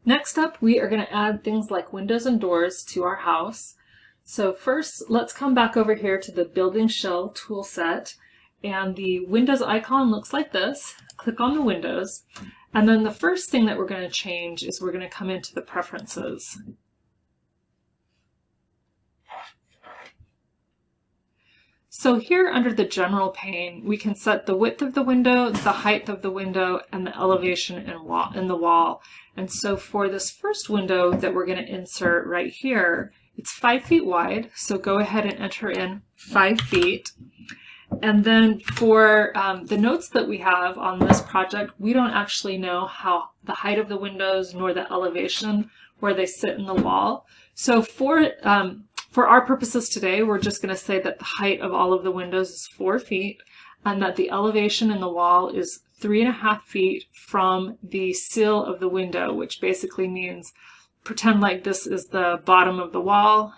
Next up, we are going to add things like windows and doors to our house. So first, let's come back over here to the building shell tool set, and the Windows icon looks like this. Click on the windows, and then the first thing that we're going to change is we're going to come into the preferences. So here under the general pane, we can set the width of the window, the height of the window, and the elevation in the wall. And so for this first window that we're going to insert right here, it's 5 feet wide. So go ahead and enter in 5 feet. And then for the notes that we have on this project, we don't actually know how the height of the windows nor the elevation where they sit in the wall. So for our purposes today, we're just going to say that the height of all of the windows is 4 feet and that the elevation in the wall is 3.5 feet from the sill of the window, which basically means pretend like this is the bottom of the wall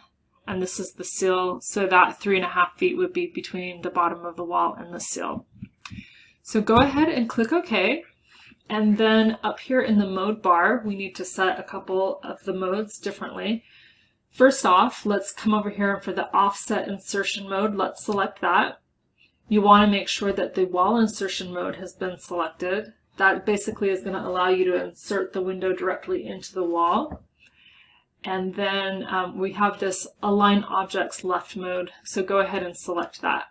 and this is the sill, so that 3.5 feet would be between the bottom of the wall and the sill. So go ahead and click OK. And then up here in the mode bar, we need to set a couple of the modes differently. First off, let's come over here for the offset insertion mode. Let's select that. You want to make sure that the wall insertion mode has been selected. That basically is going to allow you to insert the window directly into the wall. And then we have this align objects left mode, so go ahead and select that.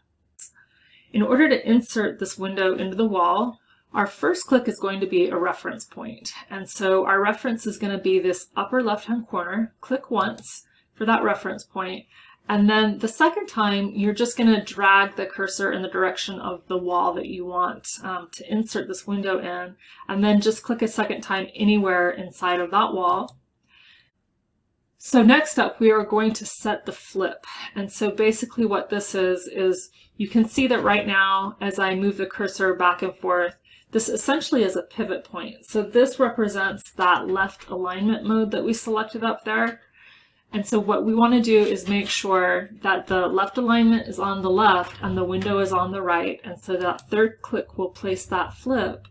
In order to insert this window into the wall, our first click is going to be a reference point. And so our reference is going to be this upper left-hand corner. Click once for that reference point. And then the second time, you're just going to drag the cursor in the direction of the wall that you want to insert this window in. And then just click a second time anywhere inside of that wall. So next up, we are going to set the flip. And so basically what this is you can see that right now, as I move the cursor back and forth, this essentially is a pivot point. So this represents that left alignment mode that we selected up there. And so what we want to do is make sure that the left alignment is on the left and the window is on the right. And so that third click will place that flip.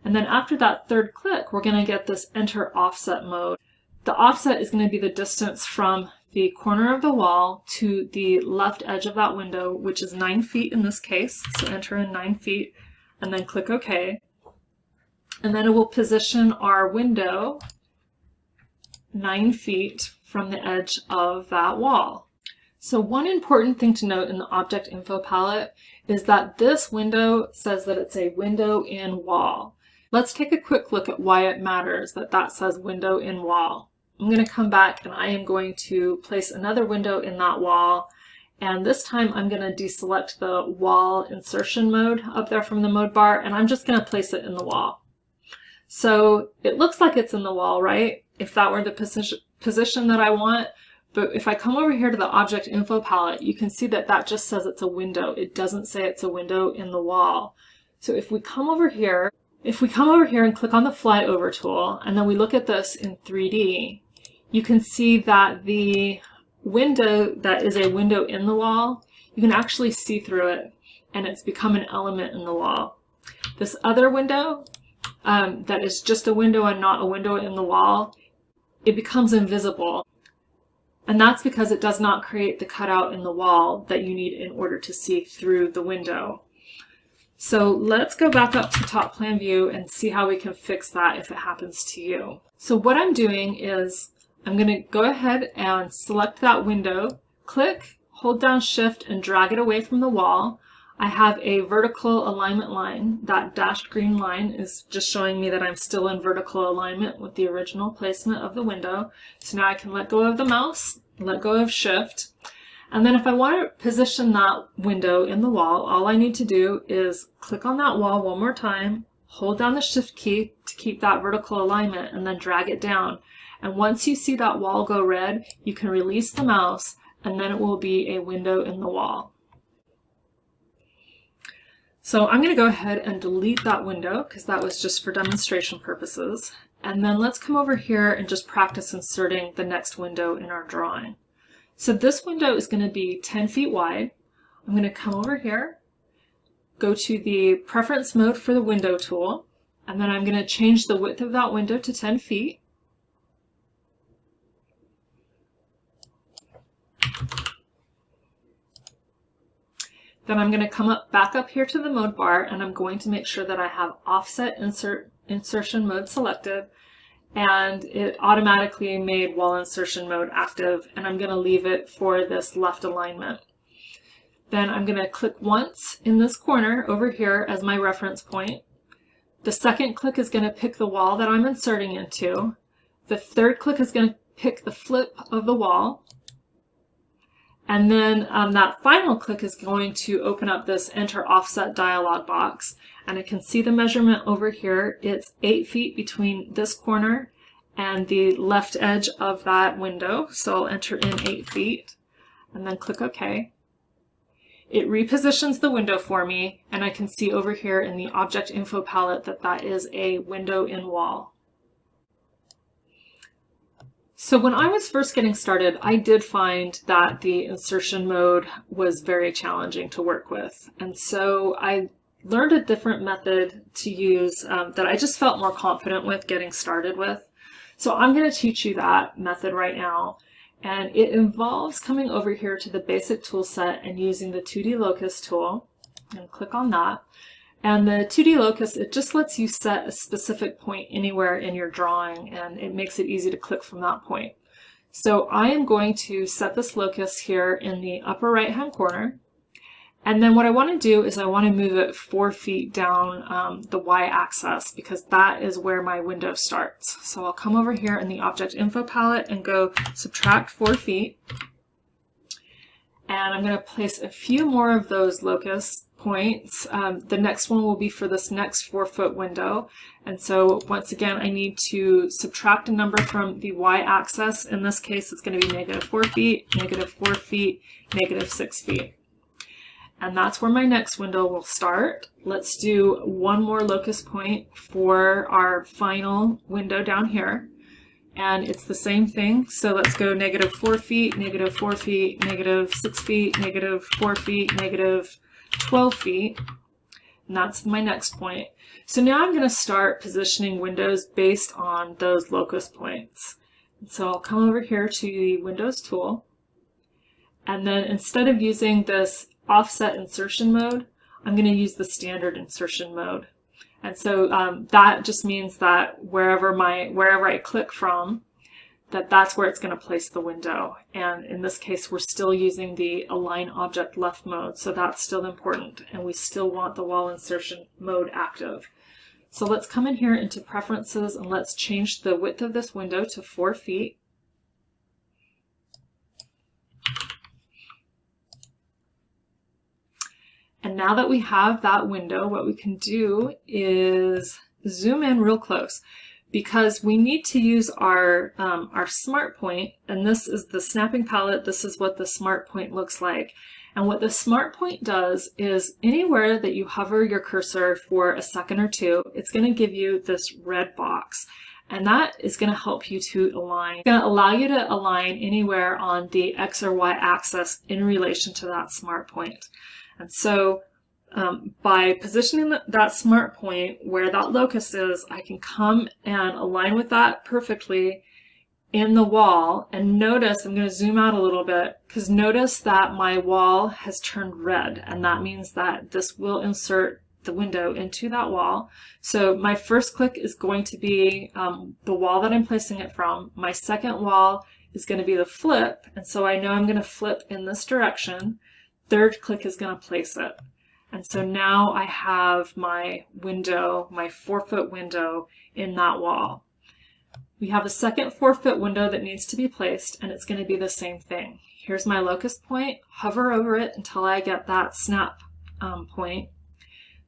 And then after that third click, we're going to get this enter offset mode. The offset is going to be the distance from the corner of the wall to the left edge of that window, which is 9 feet in this case. So enter in 9 feet and then click OK. And then it will position our window 9 feet from the edge of that wall. So one important thing to note in the object info palette is that this window says that it's a window in wall. Let's take a quick look at why it matters that that says window in wall. I'm going to come back and I am going to place another window in that wall, and this time I'm going to deselect the wall insertion mode up there from the mode bar, and I'm just going to place it in the wall. So it looks like it's in the wall, right? If that were the position that I want, but if I come over here to the object info palette, you can see that that just says it's a window. It doesn't say it's a window in the wall. So if we come over here and click on the flyover tool, and then we look at this in 3D, you can see that the window that is a window in the wall, you can actually see through it, and it's become an element in the wall. This other window that is just a window and not a window in the wall, it becomes invisible. And that's because it does not create the cutout in the wall that you need in order to see through the window. So let's go back up to top plan view and see how we can fix that if it happens to you. So what I'm doing is I'm going to go ahead and select that window, click, hold down Shift and drag it away from the wall. I have a vertical alignment line. That dashed green line is just showing me that I'm still in vertical alignment with the original placement of the window. So now I can let go of the mouse, let go of Shift. And then if I want to position that window in the wall, all I need to do is click on that wall one more time, hold down the Shift key to keep that vertical alignment, and then drag it down. And once you see that wall go red, you can release the mouse, and then it will be a window in the wall. So I'm going to go ahead and delete that window because that was just for demonstration purposes. And then let's come over here and just practice inserting the next window in our drawing. So this window is going to be 10 feet wide. I'm going to come over here, go to the preference mode for the window tool, and then I'm going to change the width of that window to 10 feet. Then I'm going to come back up here to the mode bar, and I'm going to make sure that I have offset insertion mode selected, and it automatically made wall insertion mode active, and I'm going to leave it for this left alignment. Then I'm going to click once in this corner over here as my reference point. The second click is going to pick the wall that I'm inserting into. The third click is going to pick the flip of the wall. And then that final click is going to open up this Enter Offset dialog box. And I can see the measurement over here. It's 8 feet between this corner and the left edge of that window. So I'll enter in 8 feet and then click OK. It repositions the window for me, and I can see over here in the Object Info palette that that is a window in wall. So when I was first getting started, I did find that the insertion mode was very challenging to work with. And so I learned a different method to use that I just felt more confident with getting started with. So I'm going to teach you that method right now. And it involves coming over here to the basic tool set and using the 2D Locus tool. And click on that. And the 2D Locus, it just lets you set a specific point anywhere in your drawing, and it makes it easy to click from that point. So I am going to set this locus here in the upper right hand corner. And then what I want to do is I want to move it 4 feet down the y-axis, because that is where my window starts. So I'll come over here in the Object Info palette and go subtract 4 feet. And I'm going to place a few more of those locus points. The next one will be for this next 4-foot window. And so once again, I need to subtract a number from the y-axis. In this case, it's going to be -4 feet, -4 feet, -6 feet. And that's where my next window will start. Let's do one more locus point for our final window down here. And it's the same thing. So let's go -4 feet, -4 feet, -6 feet, -4 feet, -12 feet. And that's my next point. So now I'm going to start positioning windows based on those locus points. And so I'll come over here to the Windows tool. And then instead of using this offset insertion mode, I'm going to use the standard insertion mode. And so that just means that wherever I click from, that's where it's going to place the window. And in this case, we're still using the Align Object Left mode, so that's still important, and we still want the wall insertion mode active. So let's come in here into Preferences, and let's change the width of this window to 4 feet. And now that we have that window, what we can do is zoom in real close, because we need to use our smart point, and this is the snapping palette. This is what the smart point looks like. And what the smart point does is anywhere that you hover your cursor for a second or two, it's going to give you this red box. And that is going to help you to align. It's going to allow you to align anywhere on the X or Y axis in relation to that smart point. And so by positioning that smart point where that locus is, I can come and align with that perfectly in the wall. And notice, I'm going to zoom out a little bit, because notice that my wall has turned red, and that means that this will insert the window into that wall. So my first click is going to be the wall that I'm placing it from. My second wall is going to be the flip, and so I know I'm going to flip in this direction. Third click is going to place it. And so now I have my window, my 4-foot window in that wall. We have a second 4-foot window that needs to be placed, and it's going to be the same thing. Here's my locus point, hover over it until I get that snap point,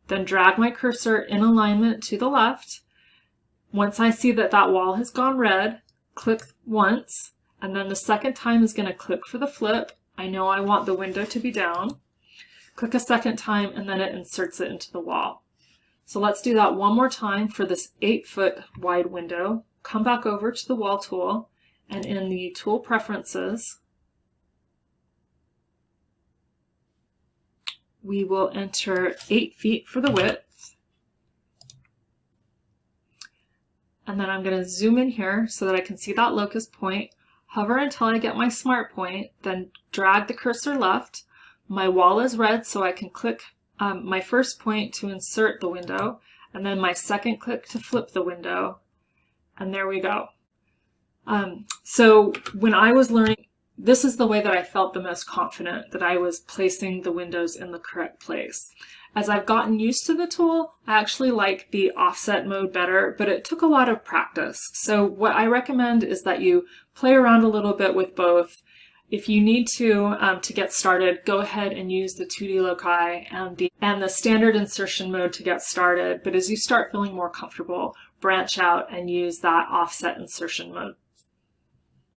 then drag my cursor in alignment to the left. Once I see that that wall has gone red, click once, and then the second time is going to click for the flip. I know I want the window to be down. Click a second time, and then it inserts it into the wall. So let's do that one more time for this 8-foot wide window. Come back over to the Wall tool, and in the Tool Preferences, we will enter 8 feet for the width. And then I'm going to zoom in here so that I can see that locus point. Hover until I get my smart point, then drag the cursor left. My wall is red, so I can click my first point to insert the window, and then my second click to flip the window, and there we go. So when I was learning, this is the way that I felt the most confident that I was placing the windows in the correct place. As I've gotten used to the tool, I actually like the offset mode better, but it took a lot of practice. So what I recommend is that you play around a little bit with both. If you need to get started, go ahead and use the 2D loci and the standard insertion mode to get started. But as you start feeling more comfortable, branch out and use that offset insertion mode.